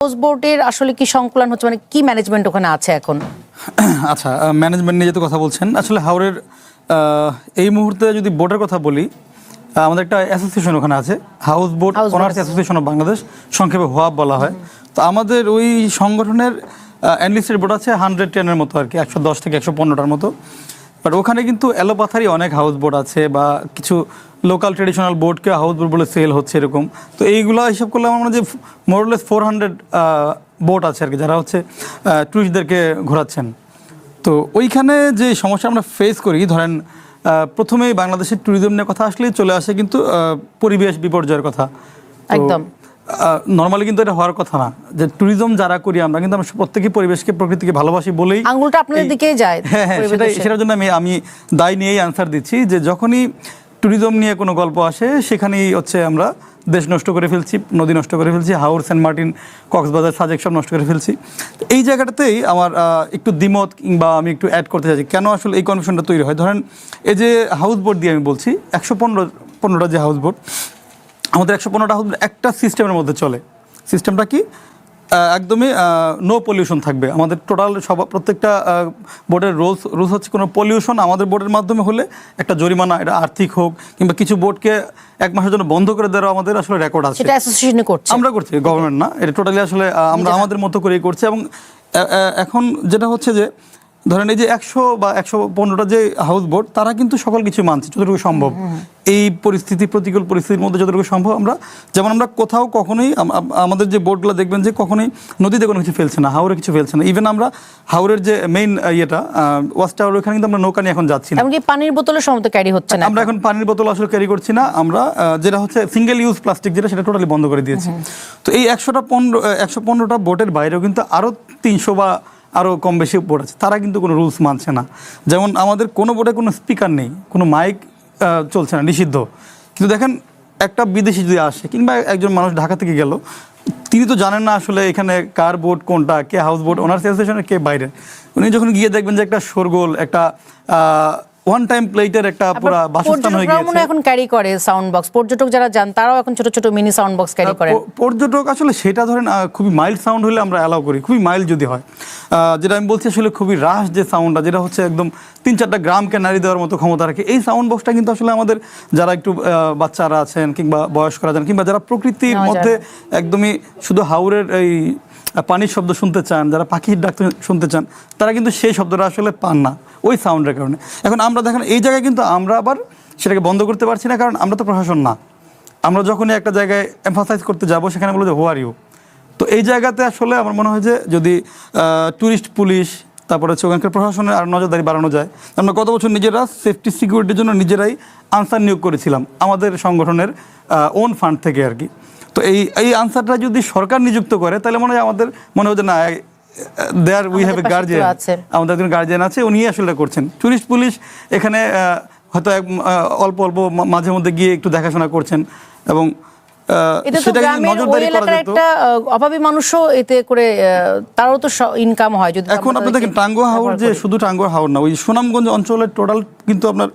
House বোটের আসলে কি সংকুলন হচ্ছে, মানে কি ম্যানেজমেন্ট ওখানে আছে এখন? আচ্ছা, ম্যানেজমেন্ট নিয়ে যেহেতু কথা বলছেন, আসলে হাওরের এই মুহূর্তে যদি বোর্ডের কথা বলি, আমাদের একটা অ্যাসোসিয়েশন ওখানে আছে, house boat owners association of Bangladesh, সংক্ষেপে হোয়াব বলা হয়। তো আমাদের ওই সংগঠনের এনলিস্টেড বোট আছে 110-এর মতো আর কি, 110 থেকে 115টার মতো। বাট ওখানে কিন্তু এলোপাথারি অনেক হাউস বোট আছে বা কিছু লোকাল ট্রেডিশনাল বোটকে হাউস বোট বলে সেল হচ্ছে এরকম। তো এইগুলো হিসাব করলে আমার মনে হয় যে মোরলেস 400 বোট আছে আর কি, যারা হচ্ছে টুরিস্টদেরকে ঘোরাচ্ছেন। তো ওইখানে যে সমস্যা আমরা ফেস করি, ধরেন প্রথমেই বাংলাদেশের ট্যুরিজম নিয়ে কথা আসলেই চলে আসে কিন্তু পরিবেশ বিপর্যয়ের কথা। একদম নর্মালি কিন্তু এটা হওয়ার কথা না, যে ট্যুরিজম যারা করি আমরা কিন্তু আমরা প্রত্যেকেই পরিবেশকে প্রকৃতিকে ভালোবাসি বলেই আঙুলটা আপনাদের দিকেই যায়। হ্যাঁ, সেটার জন্য আমি দায় নিয়েই আনসার দিচ্ছি যে যখনই ট্যুরিজম নিয়ে কোনো গল্প আসে সেখানেই হচ্ছে আমরা দেশ নষ্ট করে ফেলছি, নদী নষ্ট করে ফেলছি, হাওর, সেন্ট মার্টিন, কক্সবাজার, সাজেক সব নষ্ট করে ফেলছি। এই জায়গাটাতেই আমার একটু দ্বিমত কিংবা আমি একটু অ্যাড করতে চাইছি কেন আসলে এই কনফিউশনটা তৈরি হয়। ধরেন এই যে হাউস বোট দিয়ে আমি বলছি 115টা যে হাউস বোট, আমাদের 115টা হাউস বোট একটা সিস্টেমের মধ্যে চলে। সিস্টেমটা কি? একদমই নো পলিউশন থাকবে। আমাদের টোটাল প্রত্যেকটা বোর্ডের রুলস হচ্ছে কোনো পলিউশন আমাদের বোর্ডের মাধ্যমে হলে একটা জরিমানা, এটা আর্থিক হোক কিংবা কিছু বোর্ডকে 1 মাসের জন্য বন্ধ করে দেওয়া আমাদের আসলে রেকর্ড আছে। সেটা অ্যাসোসিয়েশন করছে, আমরা করছি, গভর্নমেন্ট না। এটা টোটালি আসলে আমরা আমাদের মতো করেই করছি। এবং এখন যেটা হচ্ছে যে ধরেন এই যে 100 বা 115টা যে হাউস বোট, তারা কিন্তু সকল কিছু মানছে যতটুকু সম্ভব। এই প্রতিকূল পরিস্থিতির মধ্যে যতটুকু সম্ভব আমরা, যেমন আমরা কোথাও কখনোই আমাদের যে বোটগুলো দেখবেন যে কখনোই নদীতে কোনো কিছু ফেলছে না, হাওরে কিছু ফেলছে না। ইভেন আমরা হাওরের যে মেইন ওয়াচ টাওয়ার, ওখানে কিন্তু আমরা নৌকা নিয়ে এখন যাচ্ছি না। এমনকি পানির বোতলের সময় তো ক্যারি হচ্ছে না, আমরা এখন পানির বোতল আসলে ক্যারি করছি না। আমরা যেটা হচ্ছে সিঙ্গেল ইউজ প্লাস্টিক, যেটা সেটা টোটালি বন্ধ করে দিয়েছি। তো এই 115টা বোটের বাইরেও কিন্তু আরও 300 বা আরও কম বেশি বোট আছে, তারা কিন্তু কোনো রুলস মানছে না। যেমন আমাদের কোনো বোটে কোনো স্পিকার নেই, কোনো মাইক চলছে না, নিষিদ্ধ। কিন্তু দেখেন একটা বিদেশি যদি আসে কিংবা একজন মানুষ ঢাকা থেকে গেল, তিনি তো জানেন না আসলে এখানে কার বোট কোনটা, কে হাউস বোট ওনার অ্যাসোসিয়েশনের, কে বাইরের। উনি যখন গিয়ে দেখবেন যে একটা শোরগোল, একটা ওয়ান টাইম প্লেটের একটা পুরো বাসস্থান হয়ে গিয়েছে। এখন ক্যারি করে সাউন্ড বক্স, পর্যটক যারা যান তারাও এখন ছোট ছোট মিনি সাউন্ড বক্স ক্যারি করে। পর্যটক আসলে সেটা ধরেন খুবই মাইল্ড সাউন্ড হলে আমরা অ্যালাউ করি, খুবই মাইল্ড যদি হয়। যেটা আমি বলছি আসলে খুবই রাশ যে সাউন্ডটা, যেটা হচ্ছে একদম 3-4টা গ্রামকে নাড়ি দেওয়ার মতো ক্ষমতা রাখে, এই সাউন্ড বক্সটা কিন্তু আসলে আমাদের যারা একটু বাচ্চারা আছেন কিংবা বয়স্করা আছেন কিংবা যারা প্রকৃতির মধ্যে একদমই শুধু হাওরের এই পানির শব্দ শুনতে চান, যারা পাখির ডাক শুনতে চান, তারা কিন্তু সেই শব্দটা আসলে পান না ওই সাউন্ডের কারণে। এখন আমরা দেখেন এই জায়গায় কিন্তু আমরা আবার সেটাকে বন্ধ করতে পারছি না, কারণ আমরা তো প্রশাসন না। আমরা যখনই একটা জায়গায় এমফাসাইজ করতে যাব সেখানে বলবো যে হু আর ইউ। তো এই জায়গাতে আসলে আমার মনে হয় যে যদি ট্যুরিস্ট পুলিশ, তারপরে হচ্ছে ওখানকার প্রশাসনের আর নজরদারি বাড়ানো যায়। আমরা গত বছর নিজেরা সেফটি সিকিউরিটির জন্য নিজেরাই আনসার নিয়োগ করেছিলাম আমাদের সংগঠনের ওন ফান্ড থেকে আর কি। তো এই আনসারটা যদি সরকার নিযুক্ত করে তাহলে মনে হয় আমাদের মনে হয় যে না, there we have a guardian, আমাদের একজন গার্জিয়ান আছে, উনি আসলে করছেন। টুরিস্ট পুলিশ এখানে হয়তো অল্প অল্প মাঝে মধ্যে গিয়ে একটু দেখাশোনা করছেন এবং অভাবী মানুষও এতে করে তারও তো ইনকাম হয়। যদি এখন আপনি দেখেন টাঙ্গুয়া হাওর, যে শুধু টাঙ্গুয়া হাওর না, ওই সুনামগঞ্জ অঞ্চলের টোটাল কিন্তু আপনার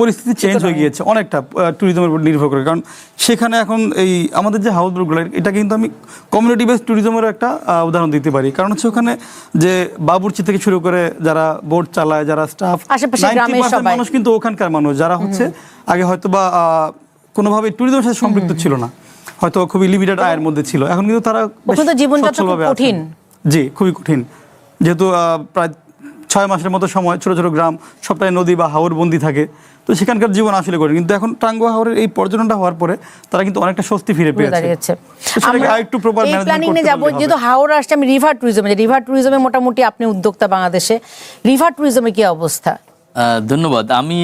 পরিস্থিতি চেঞ্জ হয়ে গিয়েছে অনেকটা ট্যুরিজমের উপর নির্ভর করে। কারণ সেখানে এখন এই আমাদের যে হাউস বোটগুলো, এটা কিন্তু আমি কমিউনিটি বেসড ট্যুরিজমের একটা উদাহরণ দিতে পারি। কারণ হচ্ছে ওখানে যে বাবুর্চি থেকে শুরু করে যারা বোট চালায়, যারা স্টাফ, 90% মানুষ কিন্তু ওখানকার মানুষ, যারা হচ্ছে আগে হয়তো বা কোনোভাবে ট্যুরিজমের সাথে সম্পৃক্ত ছিল না, হয়তো খুবই লিমিটেড আয়ের মধ্যে ছিল। এখন কিন্তু তারা জীবনযাত্রা কঠিন, জি খুবই কঠিন, যেহেতু প্রায় 6 মাসের মতো সময় ছোট ছোট গ্রাম, সবটাই নদী বা হাওর বন্দি থাকে। তো সেখানকার জীবন আসলে কঠিন। কিন্তু এখন টাঙ্গুয়া হাওরের এই পর্যটনটা হওয়ার পরে তারা কিন্তু অনেকটা স্বস্তি ফিরে পেয়েছে। যেহেতু হাওর আসছে, আমি রিভার ট্যুরিজমে মোটামুটি আপনি উদ্যোক্তা বাংলাদেশে, রিভার ট্যুরিজমে কি অবস্থা? ধন্যবাদ। আমি